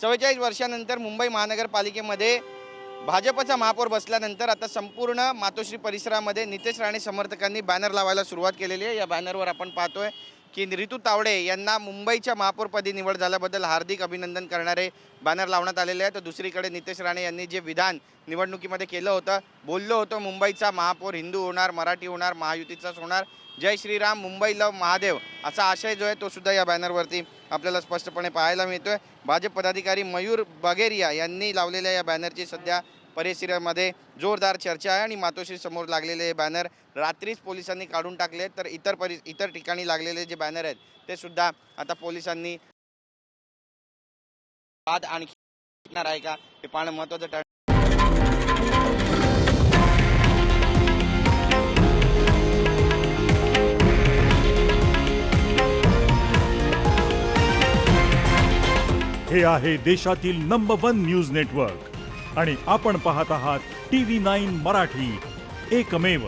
44 वर्षानंतर मुंबई महानगरपालिकेमध्ये भाजपचा महापौर बसल्यानंतर आता संपूर्ण मातोश्री परिसरामध्ये नितेश राणे समर्थकांनी बॅनर लावायला सुरुवात केलेली आहे। या बॅनरवर आपण पाहतोय की रितू तावडे यांना मुंबईच्या महापौरपदी निवड झाल्याबद्दल हार्दिक अभिनंदन करणारे बॅनर लावण्यात आलेले आहेत। तर दुसरीकडे नितेश राणे यांनी जे विधान निवडणुकीमध्ये केलं होतं, बोललो होतो मुंबईचा महापौर हिंदू होणार, मराठी होणार, महायुतीचाच होणार, जय श्रीराम, मुंबई लव महादेव, असा आशय जो आहे तो सुद्धा या बॅनरवरती आपल्याला स्पष्टपणे पाहायला मिळतोय। भाजप पदाधिकारी मयूर बगेरिया यांनी लावलेल्या या बॅनरची सध्या परिसरामध्ये जोरदार चर्चा आहे आणि मातोश्री समोर लागलेले हे बॅनर रात्रीच पोलिसांनी काढून टाकले, तर इतर ठिकाणी लागलेले जे बॅनर आहेत ते सुद्धा आता पोलिसांनी वाद आणखी आहे का हे पाहणं महत्त्वाचं ठरणार। हे आहे देशातील नंबर 1 न्यूज नेटवर्क आणि आपण पाहत आहात TV9 मराठी, एकमेव।